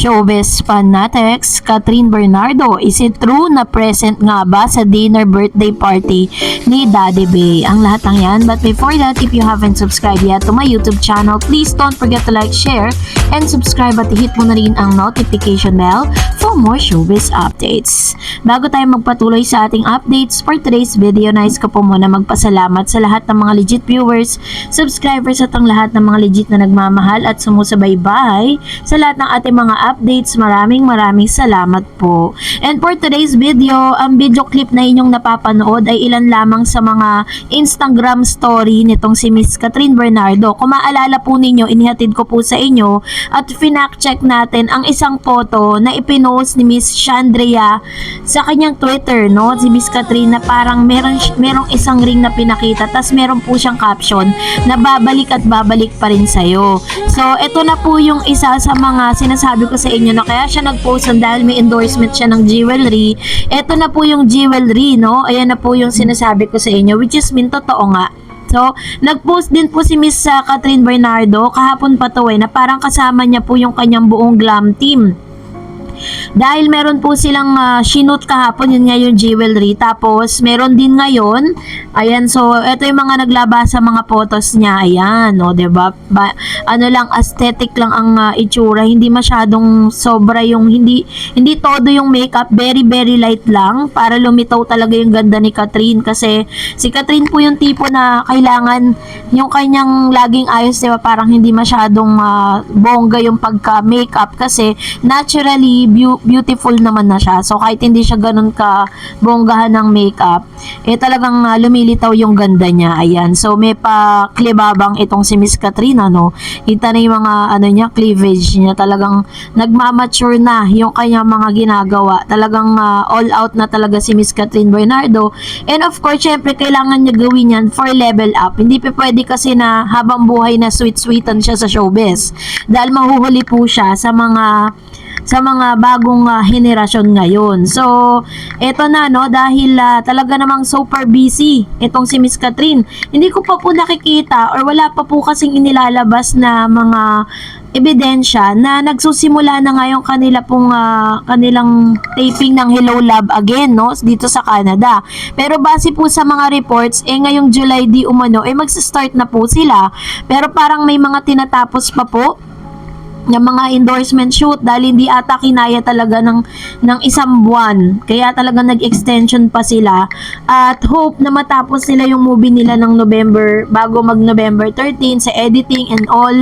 Showbiz fanatics, Catherine Bernardo, is it true na present nga ba sa dinner birthday party ni Daddy Bay? Ang lahat ng yan. But before that, if you haven't subscribed yet to my YouTube channel, please don't forget to like, share, and subscribe at hit mo na rin ang notification bell for more showbiz updates. Bago tayo magpatuloy sa ating updates for today's video, nais ko po muna magpasalamat sa lahat ng mga legit viewers, subscribers at ang lahat ng mga legit na nagmamahal at sumusubaybay sa lahat ng ating mga updates. Maraming salamat po. And for today's video, ang video clip na inyong napapanood ay ilan lamang sa mga Instagram story nitong si Miss Catherine Bernardo. Kung maalala po ninyo, inihatid ko po sa inyo at finact check natin ang isang photo na ipinost ni Miss Chandria sa kanyang Twitter, no? Si Miss Catherine na parang merong isang ring na pinakita, tas meron po siyang caption na babalik at babalik pa rin sa'yo. So, ito na po yung isa sa mga sinasabi ko sa inyo na kaya siya nag-post dahil may endorsement siya ng jewelry. Ito na po yung jewelry, no? Ayan na po yung sinasabi ko sa inyo, which is totoo nga. So, nag-post din po si Miss Catherine Bernardo kahapon pa to na parang kasama niya po yung kanyang buong glam team. Dahil meron po silang shoot kahapon, yun nga yung jewelry. Tapos, meron din ngayon. Ayan, so, ito yung mga naglaba sa mga photos niya. Ayan, no, diba? Ano lang, aesthetic lang ang itsura. Hindi masyadong sobra yung, hindi todo yung makeup. Very light lang para lumitaw talaga yung ganda ni Catherine. Kasi, si Catherine po yung tipo na kailangan yung kanyang laging ayos, diba? Parang hindi masyadong bongga yung pagka-makeup. Kasi, naturally, beautiful naman na siya. So, kahit hindi siya ganun ka bonggahan ng makeup, talagang lumilitaw yung ganda niya. Ayan. So, may pa-klibabang itong si Miss Catherine, no? Kita na yung mga, cleavage niya. Talagang nagmamature na yung kanyang mga ginagawa. Talagang all out na talaga si Miss Catherine Bernardo. And of course, syempre, kailangan niya gawin yan for level up. Hindi pa pwede kasi na habang buhay na sweet-sweetan siya sa showbiz. Dahil mahuhuli po siya sa mga bagong henerasyon ngayon. So, eto na, no, dahil talaga namang super busy itong si Miss Catherine. Hindi ko pa po nakikita or wala pa po kasing inilalabas na mga ebidensya na nagsusimula na ngayon kanilang taping ng Hello Love Again, no, dito sa Canada. Pero base po sa mga reports, ngayong July di umano, magsa-start na po sila. Pero parang may mga tinatapos pa po ng mga endorsement shoot dahil hindi ata kinaya talaga ng isang buwan. Kaya talaga nag-extension pa sila at hope na matapos nila yung movie nila ng November, bago mag-November 13 sa editing and all.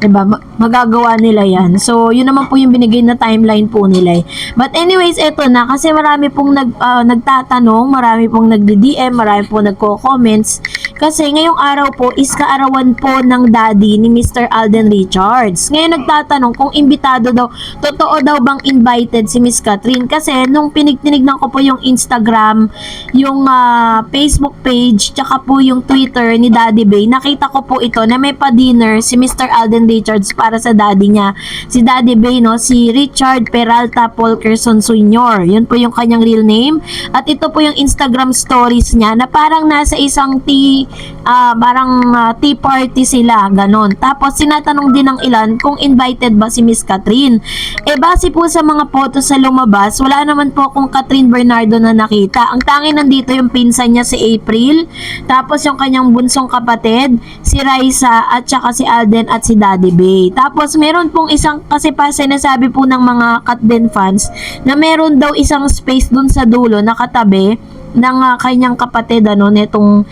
Diba? Magagawa nila yan. So, yun naman po yung binigay na timeline po nila. But anyways, eto na. Kasi marami pong nagtatanong, marami pong nagdi-DM, marami pong nagko-comments. Kasi ngayong araw po is kaarawan po ng daddy ni Mr. Alden Richards. Ngayon nagtatanong kung imbitado daw, totoo daw bang invited si Miss Catherine? Kasi nung tinignan ko po yung Instagram, yung Facebook page, tsaka po yung Twitter ni Daddy Bay, nakita ko po ito na may pa-dinner si Mr. Alden Richards para sa daddy niya. Si Daddy Bay, no, si Richard Peralta Polkerson Sr. Yun po yung kanyang real name. At ito po yung Instagram stories niya na parang nasa isang tea party sila, ganon. Tapos sinatanong din ng ilan kung invited ba si Miss Catherine. Base po sa mga photos sa lumabas, wala naman po akong Catherine Bernardo na nakita. Ang tanging nandito yung pinsan niya si April, tapos yung kanyang bunsong kapatid, si Raisa, at saka si Alden at si Daddy Bay. Tapos meron pong isang, kasi pa sinasabi po ng mga Catden fans na meron daw isang space dun sa dulo nakatabi ng kanyang kapatid, netong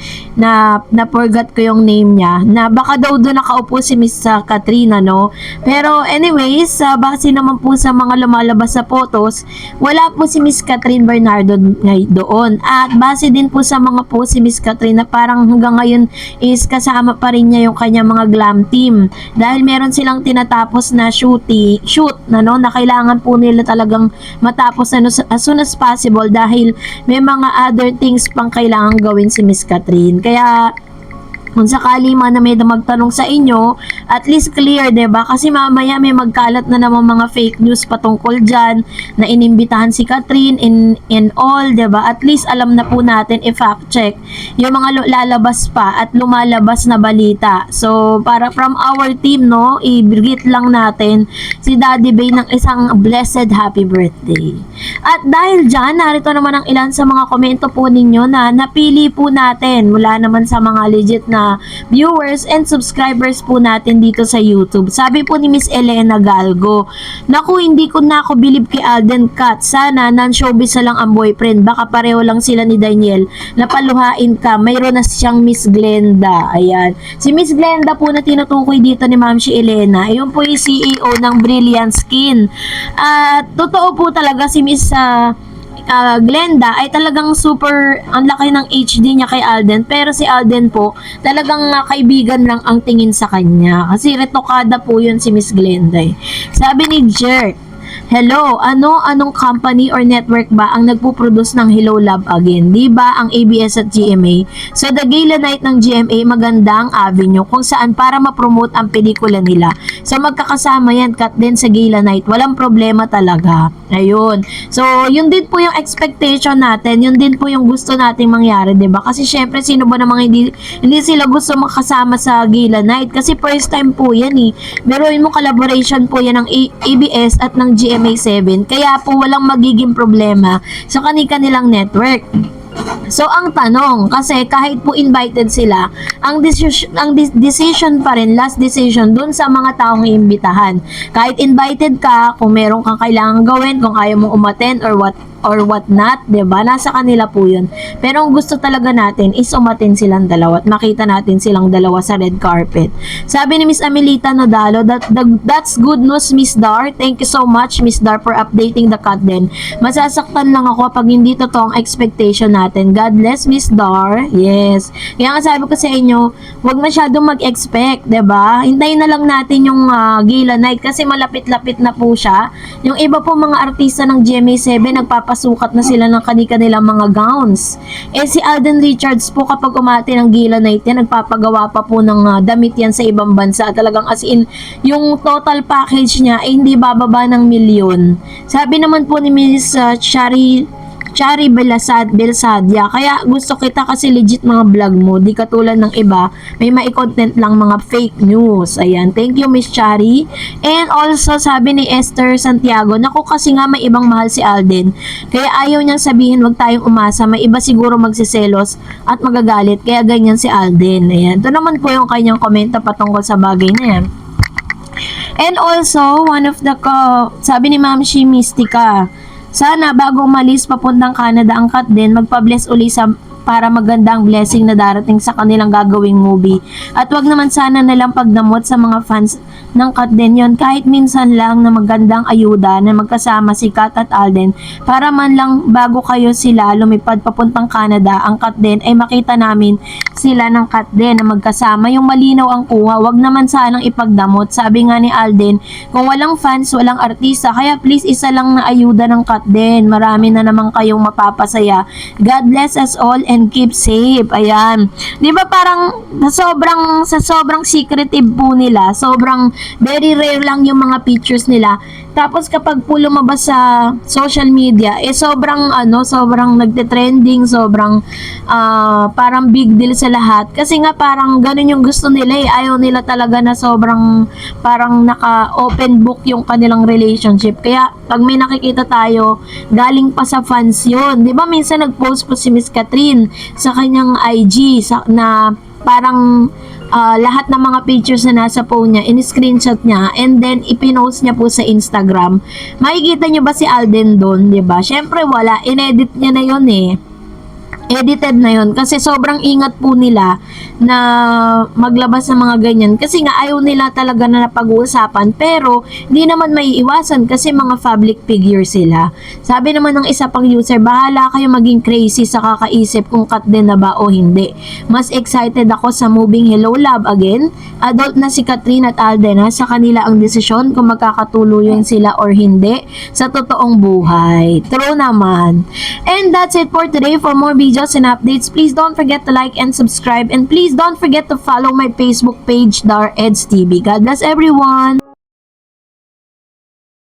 na-forgot ko yung name niya, na baka daw doon nakaupo si Miss Catherine, no? Pero anyways, base naman po sa mga lumalabas sa photos, wala po si Miss Catherine Bernardo doon. At base din po sa mga post si Miss Catherine na parang hanggang ngayon is kasama pa rin niya yung kanyang mga glam team. Dahil meron silang tinatapos na shoot na kailangan po nila talagang matapos as soon as possible dahil may mga other things pang kailangan gawin si Miss Catherine. Kaya Kung sakali man na may magtanong sa inyo, at least clear, 'di ba? Kasi mamaya may magkalat na naman mga fake news patungkol diyan na inimbitahan si Catherine in all, 'di ba? At least alam na po natin i-fact check yung mga lalabas pa at lumalabas na balita. So, para from our team, no, i-greet lang natin si Daddy Bay ng isang blessed happy birthday. At dahil diyan, narito naman ang ilan sa mga komento po ninyo na napili po natin mula naman sa mga legit na viewers and subscribers po natin dito sa YouTube. Sabi po ni Miss Elena Galgo, naku, hindi ko na ako bilib kay Alden Cat. Sana non-showbiz na lang ang boyfriend. Baka pareho lang sila ni Daniel. Napaluhain ka. Mayroon na siyang Miss Glenda. Ayan. Si Miss Glenda po na tinutukoy dito ni Ma'am si Elena. Ayun po yung CEO ng Brilliant Skin. At totoo po talaga si Miss Glenda ay talagang super ang laki ng HD niya kay Alden, pero si Alden po talagang kaibigan lang ang tingin sa kanya kasi retokada po yun si Miss Glenda eh. Sabi ni Jerk, hello, anong company or network ba ang nagpo-produce ng Hello Love Again? Di ba ang ABS at GMA? So the gala night ng GMA magandang avenue kung saan para ma-promote ang pelikula nila. So magkakasama yan cut din sa gala night. Walang problema talaga. Ayun. So yun din po yung expectation natin. Yun din po yung gusto nating mangyari, di ba? Kasi syempre sino ba namang hindi sila gusto makasama sa gala night? Kasi first time po yan eh. Meron mo collaboration po yan ng ABS at ng GMA7, kaya po walang magiging problema sa kanilang network. So ang tanong, kasi kahit po invited sila, ang decision pa rin, last decision dun sa mga taong iimbitahan. Kahit invited ka, kung meron kang kailangan gawin, kung ayaw mo umattend or what not, 'di ba? Nasa kanila po 'yun. Pero ang gusto talaga natin is umattend silang dalawa at makita natin silang dalawa sa red carpet. Sabi ni Miss Amelita Nodalo, that's good news, Miss Dar. Thank you so much, Miss Dar, for updating the cut din. Masasaktan lang ako pag hindi totoo ang expectation natin. God bless, Miss Dar. Yes. Kaya nga sabi ko sa inyo, huwag masyadong mag-expect, 'di ba? Hintayin na lang natin yung gala night kasi malapit-lapit na po siya. Yung iba po mga artista ng GMA7 nagpapasukat na sila ng kanilang mga gowns. Eh si Alden Richards po kapag umati ng gala night yan, nagpapagawa pa po ng damit yan sa ibang bansa. Talagang as in, yung total package niya ay hindi bababa ng milyon. Sabi naman po ni Miss Chari Belsadia, kaya gusto kita kasi legit mga vlog mo, di katulad ng iba, may mai-content lang mga fake news. Ayan, thank you Miss Chari. And also, sabi ni Esther Santiago, naku kasi nga may ibang mahal si Alden, kaya ayaw niyang sabihin wag tayong umasa, may iba siguro magsiselos at magagalit, kaya ganyan si Alden. Ayan, ito naman po yung kanyang komento patungkol sa bagay na yan. And also, one of the sabi ni Ma'am Shi Mystica, sana bago umalis papuntang Canada ang Kat din, magpa-bless uli para magandang blessing na darating sa kanilang gagawing movie. At wag naman sana nilang pagdamot sa mga fans ng Kat din yon, kahit minsan lang na magandang ayuda na magkasama si Kat at Alden para man lang bago kayo sila lumipad papuntang Canada, ang Kat din ay makita namin sila ng Kat din na magkasama. Yung malinaw ang kuha, wag naman sanang ipagdamot. Sabi nga ni Alden, kung walang fans, walang artista, kaya please isa lang na ayuda ng Kat din. Marami na naman kayong mapapasaya. God bless us all and keep safe. Ayan. 'Di ba parang sa sobrang secretive po nila, sobrang very rare lang yung mga pictures nila. Tapos kapag po lumabas sa social media, sobrang nagte-trending, sobrang parang big deal sa lahat. Kasi nga parang ganun yung gusto nila eh. Ayaw nila talaga na sobrang parang naka-open book yung kanilang relationship. Kaya pag may nakikita tayo, galing pa sa fans yun. Di ba minsan nag-post po si Miss Catherine sa kanyang IG na parang lahat ng mga pictures na nasa phone niya, in-screenshot niya, and then ipinost niya po sa Instagram. Makikita niyo ba si Alden doon, 'di ba? Syempre wala, inedit niya na 'yon eh. Edited na yon kasi sobrang ingat po nila na maglabas ng mga ganyan kasi nga ayaw nila talaga na napag-uusapan, pero hindi naman maiiwasan kasi mga public figure sila. Sabi naman ng isa pang user, bahala kayo maging crazy sa kakaisip kung cut din na ba o hindi. Mas excited ako sa moving Hello Love Again. Adult na si Catherine at Alden, sa kanila ang desisyon kung magkakatuluyan sila or hindi sa totoong buhay. True naman. And that's it for today. For more videos videos and updates, please don't forget to like and subscribe, and please don't forget to follow my Facebook page, Dar Eds TV. God bless everyone!